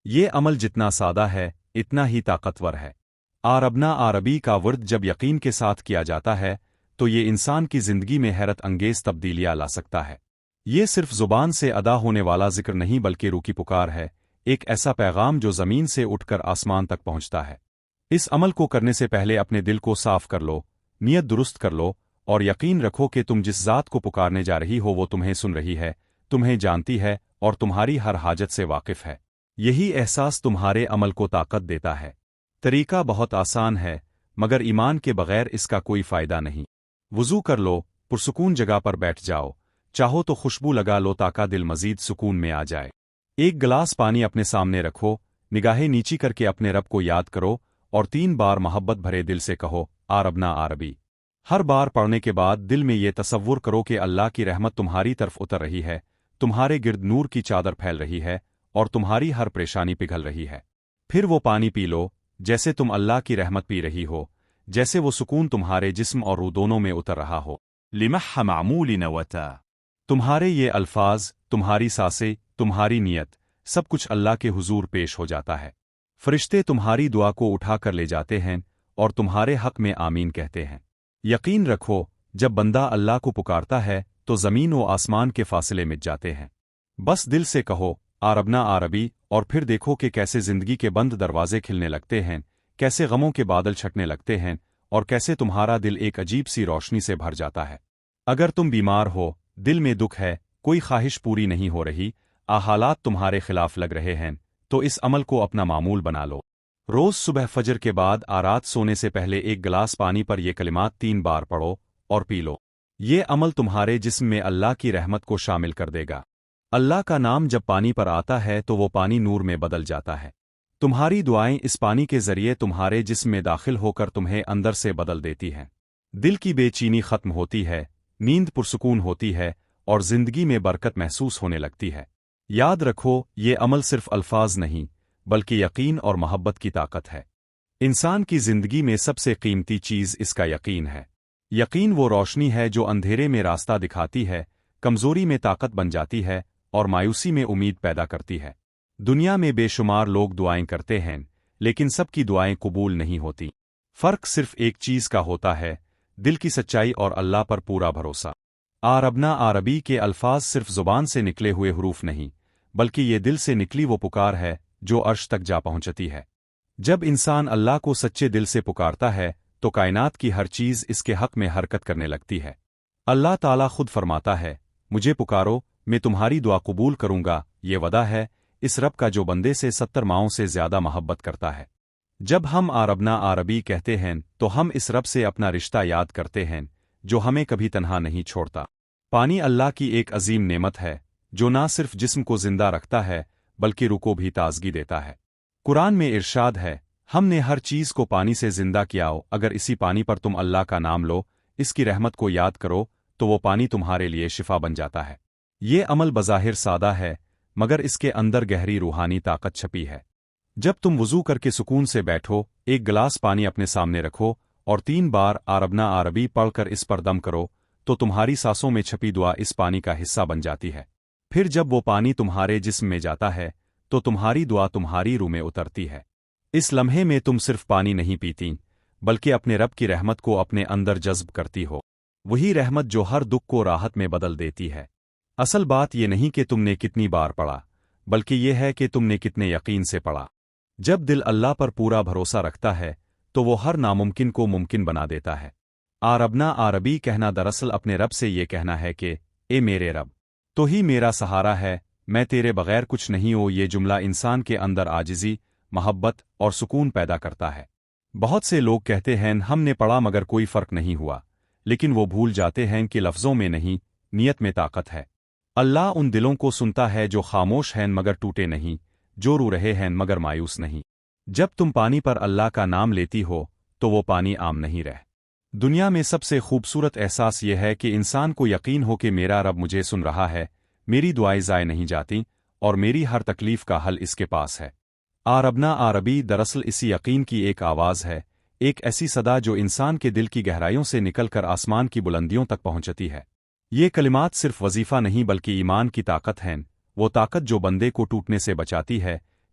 یہ عمل جتنا سادہ ہے اتنا ہی طاقتور ہے۔ آربنا عربی کا ورد جب یقین کے ساتھ کیا جاتا ہے تو یہ انسان کی زندگی میں حیرت انگیز تبدیلیاں لا سکتا ہے۔ یہ صرف زبان سے ادا ہونے والا ذکر نہیں بلکہ روح کی پکار ہے، ایک ایسا پیغام جو زمین سے اٹھ کر آسمان تک پہنچتا ہے۔ اس عمل کو کرنے سے پہلے اپنے دل کو صاف کر لو، نیت درست کر لو، اور یقین رکھو کہ تم جس ذات کو پکارنے جا رہی ہو وہ تمہیں سن رہی ہے، تمہیں جانتی ہے اور تمہاری ہر حاجت سے واقف ہے۔ یہی احساس تمہارے عمل کو طاقت دیتا ہے۔ طریقہ بہت آسان ہے، مگر ایمان کے بغیر اس کا کوئی فائدہ نہیں۔ وضو کر لو، پرسکون جگہ پر بیٹھ جاؤ، چاہو تو خوشبو لگا لو تاکہ دل مزید سکون میں آ جائے۔ ایک گلاس پانی اپنے سامنے رکھو، نگاہیں نیچی کر کے اپنے رب کو یاد کرو اور 3 بار محبت بھرے دل سے کہو آربنا عربی۔ ہر بار پڑھنے کے بعد دل میں یہ تصور کرو کہ اللہ کی رحمت تمہاری طرف اتر رہی ہے، تمہارے گرد نور کی چادر پھیل رہی ہے اور تمہاری ہر پریشانی پگھل رہی ہے۔ پھر وہ پانی پی لو جیسے تم اللہ کی رحمت پی رہی ہو، جیسے وہ سکون تمہارے جسم اور روح دونوں میں اتر رہا ہو۔ لمح معمول نوتا، تمہارے یہ الفاظ، تمہاری سانسیں، تمہاری نیت، سب کچھ اللہ کے حضور پیش ہو جاتا ہے۔ فرشتے تمہاری دعا کو اٹھا کر لے جاتے ہیں اور تمہارے حق میں آمین کہتے ہیں۔ یقین رکھو، جب بندہ اللہ کو پکارتا ہے تو زمین و آسمان کے فاصلے مٹ جاتے ہیں۔ بس دل سے کہو آربنا عربی اور پھر دیکھو کہ کیسے زندگی کے بند دروازے کھلنے لگتے ہیں، کیسے غموں کے بادل چھٹنے لگتے ہیں اور کیسے تمہارا دل ایک عجیب سی روشنی سے بھر جاتا ہے۔ اگر تم بیمار ہو، دل میں دکھ ہے، کوئی خواہش پوری نہیں ہو رہی، حالات تمہارے خلاف لگ رہے ہیں، تو اس عمل کو اپنا معمول بنا لو۔ روز صبح فجر کے بعد رات سونے سے پہلے ایک گلاس پانی پر یہ کلمات 3 بار پڑھو اور پی لو۔ یہ عمل تمہارے جسم میں اللہ کی رحمت کو شامل کر دے گا۔ اللہ کا نام جب پانی پر آتا ہے تو وہ پانی نور میں بدل جاتا ہے۔ تمہاری دعائیں اس پانی کے ذریعے تمہارے جسم میں داخل ہو کر تمہیں اندر سے بدل دیتی ہیں۔ دل کی بے چینی ختم ہوتی ہے، نیند پرسکون ہوتی ہے اور زندگی میں برکت محسوس ہونے لگتی ہے۔ یاد رکھو، یہ عمل صرف الفاظ نہیں بلکہ یقین اور محبت کی طاقت ہے۔ انسان کی زندگی میں سب سے قیمتی چیز اس کا یقین ہے۔ یقین وہ روشنی ہے جو اندھیرے میں راستہ دکھاتی ہے، کمزوری میں طاقت بن جاتی ہے اور مایوسی میں امید پیدا کرتی ہے۔ دنیا میں بے شمار لوگ دعائیں کرتے ہیں، لیکن سب کی دعائیں قبول نہیں ہوتی۔ فرق صرف ایک چیز کا ہوتا ہے، دل کی سچائی اور اللہ پر پورا بھروسہ۔ آربنا عربی کے الفاظ صرف زبان سے نکلے ہوئے حروف نہیں، بلکہ یہ دل سے نکلی وہ پکار ہے جو عرش تک جا پہنچتی ہے۔ جب انسان اللہ کو سچے دل سے پکارتا ہے تو کائنات کی ہر چیز اس کے حق میں حرکت کرنے لگتی ہے۔ اللہ تعالیٰ خود فرماتا ہے، مجھے پکارو، میں تمہاری دعا قبول کروں گا۔ یہ وعدہ ہے اس رب کا جو بندے سے 70 ماؤں سے زیادہ محبت کرتا ہے۔ جب ہم آربنا عربی کہتے ہیں تو ہم اس رب سے اپنا رشتہ یاد کرتے ہیں جو ہمیں کبھی تنہا نہیں چھوڑتا۔ پانی اللہ کی ایک عظیم نعمت ہے جو نہ صرف جسم کو زندہ رکھتا ہے بلکہ روح کو بھی تازگی دیتا ہے۔ قرآن میں ارشاد ہے، ہم نے ہر چیز کو پانی سے زندہ کیا ہو، اگر اسی پانی پر تم اللہ کا نام لو، اس کی رحمت کو یاد کرو تو وہ پانی تمہارے لیے شفا بن جاتا ہے۔ یہ عمل بظاہر سادہ ہے مگر اس کے اندر گہری روحانی طاقت چھپی ہے۔ جب تم وضو کر کے سکون سے بیٹھو، ایک گلاس پانی اپنے سامنے رکھو اور 3 بار آربنا عربی پڑھ کر اس پر دم کرو تو تمہاری سانسوں میں چھپی دعا اس پانی کا حصہ بن جاتی ہے۔ پھر جب وہ پانی تمہارے جسم میں جاتا ہے تو تمہاری دعا تمہاری روح میں اترتی ہے۔ اس لمحے میں تم صرف پانی نہیں پیتی بلکہ اپنے رب کی رحمت کو اپنے اندر جذب کرتی ہو، وہی رحمت جو ہر دکھ کو راحت میں بدل دیتی ہے۔ اصل بات یہ نہیں کہ تم نے کتنی بار پڑھا، بلکہ یہ ہے کہ تم نے کتنے یقین سے پڑھا۔ جب دل اللہ پر پورا بھروسہ رکھتا ہے تو وہ ہر ناممکن کو ممکن بنا دیتا ہے۔ آربنا عربی کہنا دراصل اپنے رب سے یہ کہنا ہے کہ اے میرے رب، تو ہی میرا سہارا ہے، میں تیرے بغیر کچھ نہیں ہوں۔ یہ جملہ انسان کے اندر عاجزی، محبت اور سکون پیدا کرتا ہے۔ بہت سے لوگ کہتے ہیں ہم نے پڑھا مگر کوئی فرق نہیں ہوا، لیکن وہ بھول جاتے ہیں کہ لفظوں میں نہیں، نیت میں طاقت ہے۔ اللہ ان دلوں کو سنتا ہے جو خاموش ہیں مگر ٹوٹے نہیں، جو رو رہے ہیں مگر مایوس نہیں۔ جب تم پانی پر اللہ کا نام لیتی ہو تو وہ پانی عام نہیں رہ۔ دنیا میں سب سے خوبصورت احساس یہ ہے کہ انسان کو یقین ہو کہ میرا رب مجھے سن رہا ہے، میری دعائیں ضائع نہیں جاتی اور میری ہر تکلیف کا حل اس کے پاس ہے۔ آربنا عربی دراصل اسی یقین کی ایک آواز ہے، ایک ایسی صدا جو انسان کے دل کی گہرائیوں سے نکل کر آسمان کی بلندیوں تک پہنچتی ہے۔ یہ کلمات صرف وظیفہ نہیں بلکہ ایمان کی طاقت ہیں، وہ طاقت جو بندے کو ٹوٹنے سے بچاتی ہے،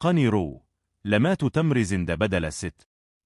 قنروا لما تمر زند بدل الست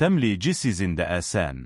تملي جسي زند آسان